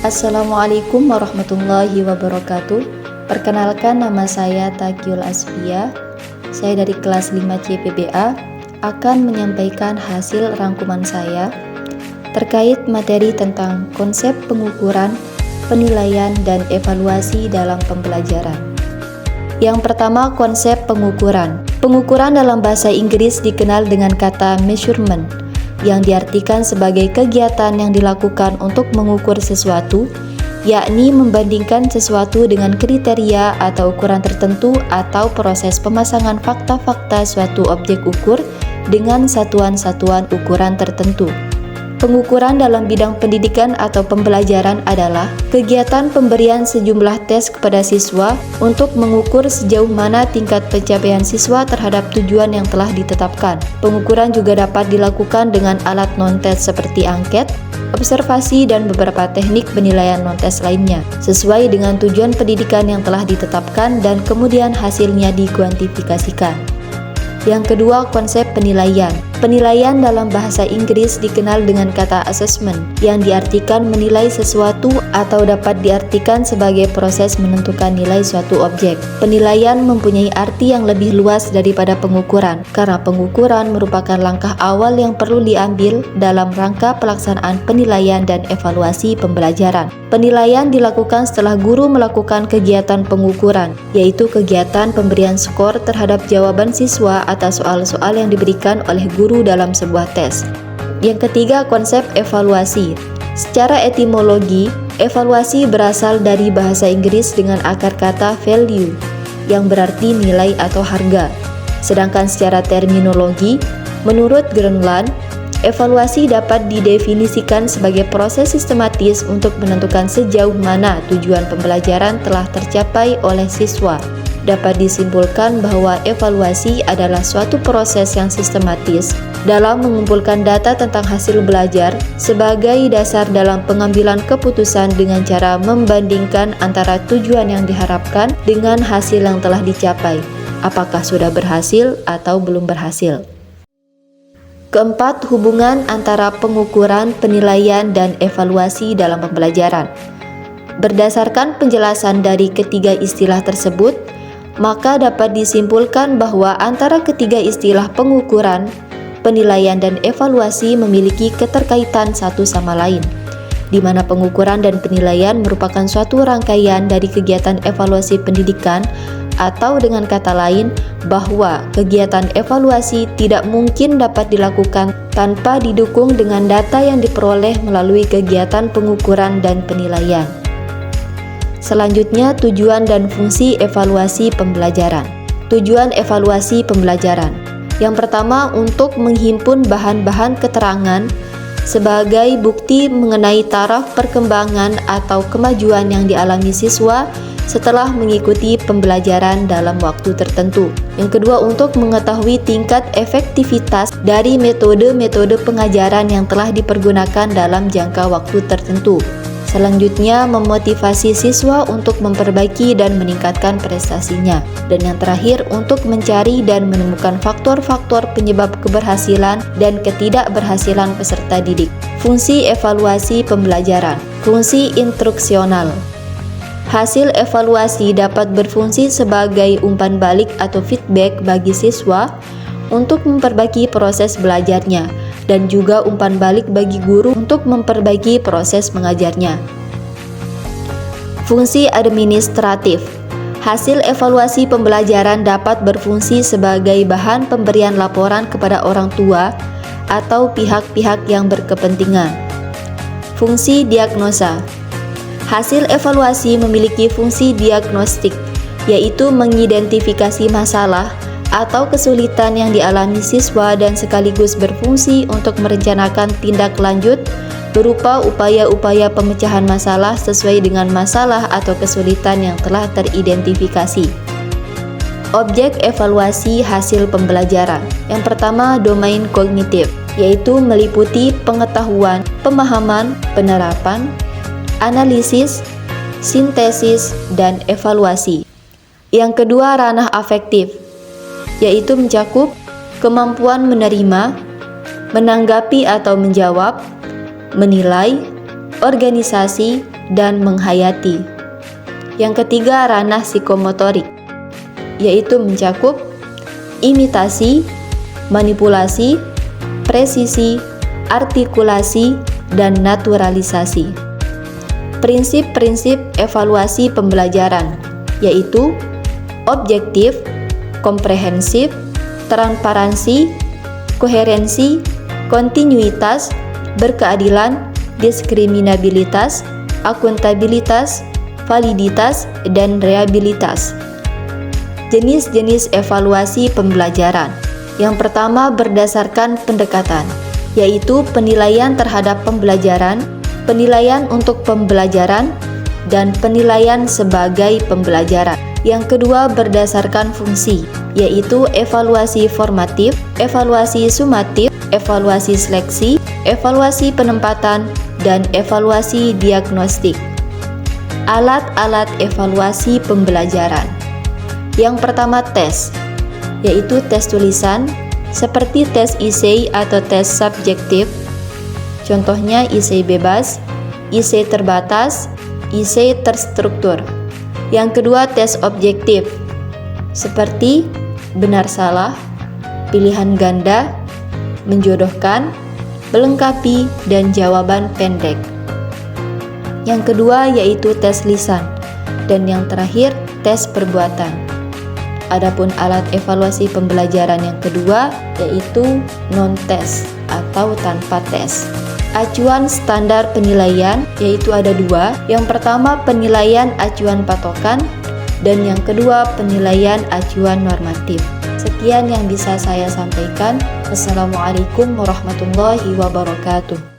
Assalamualaikum warahmatullahi wabarakatuh. Perkenalkan, nama saya Taqiyul Asfia. Saya dari kelas 5 CPBA akan menyampaikan hasil rangkuman saya terkait materi tentang konsep pengukuran, penilaian, dan evaluasi dalam pembelajaran. Yang pertama, konsep pengukuran. Pengukuran dalam bahasa Inggris dikenal dengan kata measurement, yang diartikan sebagai kegiatan yang dilakukan untuk mengukur sesuatu, yakni membandingkan sesuatu dengan kriteria atau ukuran tertentu atau proses pemasangan fakta-fakta suatu objek ukur dengan satuan-satuan ukuran tertentu. Pengukuran dalam bidang pendidikan atau pembelajaran adalah kegiatan pemberian sejumlah tes kepada siswa untuk mengukur sejauh mana tingkat pencapaian siswa terhadap tujuan yang telah ditetapkan. Pengukuran juga dapat dilakukan dengan alat non-tes seperti angket, observasi, dan beberapa teknik penilaian non-tes lainnya, sesuai dengan tujuan pendidikan yang telah ditetapkan dan kemudian hasilnya dikuantifikasikan. Yang kedua, konsep penilaian. Penilaian dalam bahasa Inggris dikenal dengan kata assessment, yang diartikan menilai sesuatu atau dapat diartikan sebagai proses menentukan nilai suatu objek. Penilaian mempunyai arti yang lebih luas daripada pengukuran, karena pengukuran merupakan langkah awal yang perlu diambil dalam rangka pelaksanaan penilaian dan evaluasi pembelajaran. Penilaian dilakukan setelah guru melakukan kegiatan pengukuran, yaitu kegiatan pemberian skor terhadap jawaban siswa atas soal-soal yang diberikan oleh guru dalam sebuah tes. Yang ketiga, konsep evaluasi. Secara etimologi, evaluasi berasal dari bahasa Inggris dengan akar kata value, yang berarti nilai atau harga. Sedangkan secara terminologi, menurut Greenland, evaluasi dapat didefinisikan sebagai proses sistematis untuk menentukan sejauh mana tujuan pembelajaran telah tercapai oleh siswa. Dapat disimpulkan bahwa evaluasi adalah suatu proses yang sistematis dalam mengumpulkan data tentang hasil belajar sebagai dasar dalam pengambilan keputusan dengan cara membandingkan antara tujuan yang diharapkan dengan hasil yang telah dicapai, apakah sudah berhasil atau belum berhasil. Keempat, hubungan antara pengukuran, penilaian, dan evaluasi dalam pembelajaran. Berdasarkan penjelasan dari ketiga istilah tersebut, maka dapat disimpulkan bahwa antara ketiga istilah pengukuran, penilaian, dan evaluasi memiliki keterkaitan satu sama lain, di mana pengukuran dan penilaian merupakan suatu rangkaian dari kegiatan evaluasi pendidikan, atau dengan kata lain, bahwa kegiatan evaluasi tidak mungkin dapat dilakukan tanpa didukung dengan data yang diperoleh melalui kegiatan pengukuran dan penilaian. Selanjutnya, tujuan dan fungsi evaluasi pembelajaran. Tujuan evaluasi pembelajaran. Yang pertama, untuk menghimpun bahan-bahan keterangan sebagai bukti mengenai taraf perkembangan atau kemajuan yang dialami siswa setelah mengikuti pembelajaran dalam waktu tertentu. Yang kedua, untuk mengetahui tingkat efektivitas dari metode-metode pengajaran yang telah dipergunakan dalam jangka waktu tertentu. Selanjutnya, memotivasi siswa untuk memperbaiki dan meningkatkan prestasinya. Dan yang terakhir, untuk mencari dan menemukan faktor-faktor penyebab keberhasilan dan ketidakberhasilan peserta didik. Fungsi evaluasi pembelajaran. Fungsi instruksional. Hasil evaluasi dapat berfungsi sebagai umpan balik atau feedback bagi siswa untuk memperbaiki proses belajarnya, dan juga umpan balik bagi guru untuk memperbaiki proses mengajarnya. Fungsi administratif. Hasil evaluasi pembelajaran dapat berfungsi sebagai bahan pemberian laporan kepada orang tua atau pihak-pihak yang berkepentingan. Fungsi diagnosa. Hasil evaluasi memiliki fungsi diagnostik, yaitu mengidentifikasi masalah atau kesulitan yang dialami siswa dan sekaligus berfungsi untuk merencanakan tindak lanjut berupa upaya-upaya pemecahan masalah sesuai dengan masalah atau kesulitan yang telah teridentifikasi. Objek evaluasi hasil pembelajaran. Yang pertama, domain kognitif, yaitu meliputi pengetahuan, pemahaman, penerapan, analisis, sintesis, dan evaluasi. Yang kedua, ranah afektif, yaitu mencakup kemampuan menerima, menanggapi atau menjawab, menilai, organisasi, dan menghayati. Yang ketiga, ranah psikomotorik, yaitu mencakup imitasi, manipulasi, presisi, artikulasi, dan naturalisasi. Prinsip-prinsip evaluasi pembelajaran, yaitu objektif, komprehensif, transparansi, koherensi, kontinuitas, berkeadilan, diskriminabilitas, akuntabilitas, validitas, dan reabilitas. Jenis-jenis evaluasi pembelajaran. Yang pertama, berdasarkan pendekatan, yaitu penilaian terhadap pembelajaran, penilaian untuk pembelajaran, dan penilaian sebagai pembelajaran. Yang kedua, berdasarkan fungsi, yaitu evaluasi formatif, evaluasi sumatif, evaluasi seleksi, evaluasi penempatan, dan evaluasi diagnostik. Alat-alat evaluasi pembelajaran. Yang pertama, tes, yaitu tes tulisan, seperti tes essay atau tes subjektif. Contohnya essay bebas, essay terbatas, essay terstruktur. Yang kedua, tes objektif, seperti benar salah, pilihan ganda, menjodohkan, melengkapi, dan jawaban pendek. Yang kedua yaitu tes lisan, dan yang terakhir tes perbuatan. Adapun alat evaluasi pembelajaran yang kedua yaitu non-tes atau tanpa tes. Acuan standar penilaian yaitu ada dua. Yang pertama, penilaian acuan patokan, dan yang kedua, penilaian acuan normatif. Sekian yang bisa saya sampaikan. Wassalamualaikum warahmatullahi wabarakatuh.